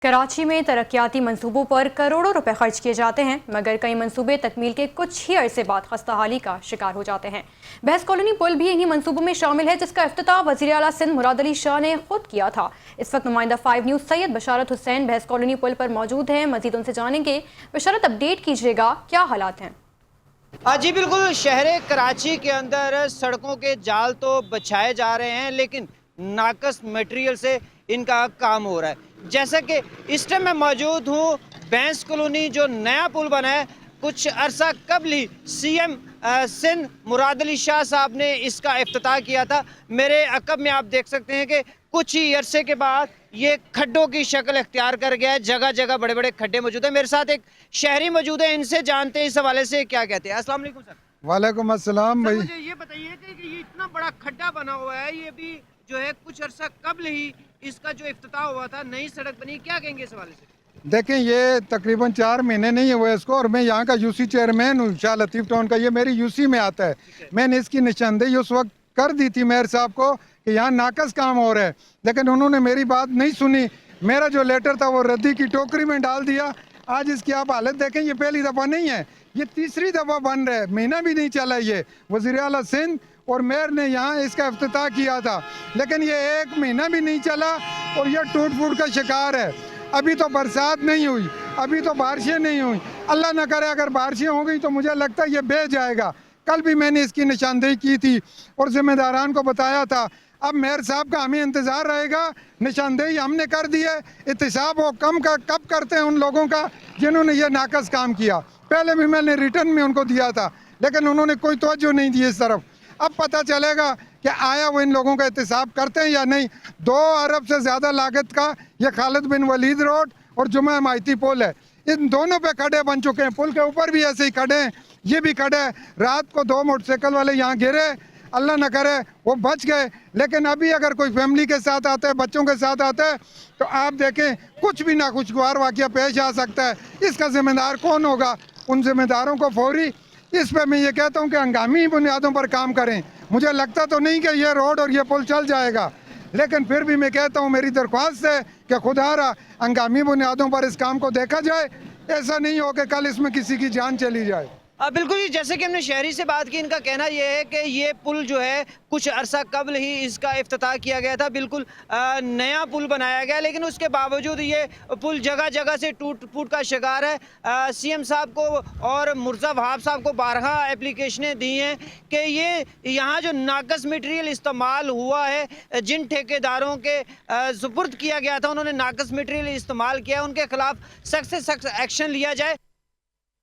कराची में तरक्याती मंसूबों पर करोड़ों रुपए खर्च किए जाते हैं, मगर कई मंसूबे तकमील के कुछ ही अरसे बाद खस्ताहाली का शिकार हो जाते हैं। बहस कॉलोनी पुल भी इन्हीं मंसूबों में शामिल है, जिसका इफ्तिताह वज़ीर आला सिंध मुराद अली शाह ने खुद किया था। इस वक्त नुमाइंदा 5 न्यूज़ सैयद बशारत हुसैन बहस कॉलोनी पुल पर मौजूद हैं। मजीद उनसे जानेंगे। बशारत, अपडेट कीजिएगा, क्या हालात हैं? जी बिल्कुल, शहर कराची के अंदर सड़कों के जाल तो बिछाए जा रहे हैं, लेकिन नाकस मटेरियल से इनका काम हो रहा है। जैसा कि इस टाइम मैं मौजूद हूँ बैंस कॉलोनी, जो नया पुल बना है, कुछ अरसा कबल ही सीएम सिंध मुराद अली शाह साहब ने इसका इफ्तिताह किया था। मेरे अकब में आप देख सकते हैं कि कुछ ही अरसे के बाद ये खड्डों की शक्ल इख्तियार कर गया है। जगह जगह बड़े बड़े खड्डे मौजूद हैं। मेरे साथ एक शहरी मौजूद है, इनसे जानते हैं इस हवाले से क्या कहते हैं। अस्सलाम वालेकुम सर। वालेकुम अस्सलाम भाई। मुझे ये बताइए कि ये इतना बड़ा खड्डा बना हुआ है, ये भी जो है कुछ अरसा कबल ही इसका जो इफ्तिताह हुआ था, नई सड़क बनी, क्या कहेंगे इस हवाले से? देखें, ये तकरीबन 4 महीने नहीं हुए इसको, और मैं यहाँ का यूसी चेयरमैन हूँ शाह लतीफ़ टाउन का। ये मेरी यूसी में आता है। मैंने इसकी निशानदेही उस वक्त कर दी थी मेयर साहब को कि यहाँ नाकस काम हो रहा है, लेकिन उन्होंने मेरी बात नहीं सुनी। मेरा जो लेटर था वो रद्दी की टोकरी में डाल दिया। आज इसकी आप हालत देखें, ये पहली दफ़ा नहीं है, ये तीसरी दफ़ा बन रहा है। महीना भी नहीं चला। ये वज़ीर आला सिंध और मेयर ने यहाँ इसका इफ्तिताह किया था, लेकिन ये 1 महीना भी नहीं चला और ये टूट फूट का शिकार है। अभी तो बरसात नहीं हुई, अभी तो बारिशें नहीं हुई। अल्लाह न करे अगर बारिशें हो गई तो मुझे लगता है ये बह जाएगा। कल भी मैंने इसकी निशानदेही की थी और जिम्मेदारान को बताया था। अब मेयर साहब का हमें इंतज़ार रहेगा। निशानदेही हमने कर दी है, एहतसाब वो कब करते हैं उन लोगों का जिन्होंने ये नाकस काम किया। पहले भी मैंने रिटर्न में उनको दिया था, लेकिन उन्होंने कोई तवज्जो नहीं दी इस तरफ। अब पता चलेगा कि आया वो इन लोगों का एहतसाब करते हैं या नहीं। 2 अरब से ज़्यादा लागत का ये खालिद बिन वलीद रोड और जुमा हिमायती पुल है। इन दोनों पे खड्डे बन चुके हैं। पुल के ऊपर भी ऐसे ही खड्डे हैं, ये भी खड्डे हैं। रात को 2 मोटरसाइकिल वाले यहाँ गिरे, अल्लाह न करे वो बच गए। लेकिन अभी अगर कोई फैमिली के साथ आता है, बच्चों के साथ आता है, तो आप देखें कुछ भी नाखुशगवार वाक़या पेश आ सकता है। इसका जिम्मेदार कौन होगा? उन जिम्मेदारों को फौरी इस पे मैं ये कहता हूँ कि हंगामी बुनियादों पर काम करें। मुझे लगता तो नहीं कि ये रोड और ये पुल चल जाएगा, लेकिन फिर भी मैं कहता हूँ, मेरी दरख्वास्त है कि खुदारा हंगामी बुनियादों पर इस काम को देखा जाए। ऐसा नहीं हो कि कल इसमें किसी की जान चली जाए। बिल्कुल जी, जैसे कि हमने शहरी से बात की, इनका कहना यह है कि ये पुल जो है कुछ अरसा कबल ही इसका इफ्तिताह किया गया था। बिल्कुल नया पुल बनाया गया, लेकिन उसके बावजूद ये पुल जगह जगह से टूट फूट का शिकार है। सीएम साहब को और मुर्जा वहाब साहब को 12 एप्लीकेशनें दी हैं कि ये यहाँ जो नाकस मटेरियल इस्तेमाल हुआ है, जिन ठेकेदारों के सुपुर्द किया गया था, उन्होंने नाकस मटेरियल इस्तेमाल किया, उनके खिलाफ सख्त से सख्त एक्शन लिया जाए।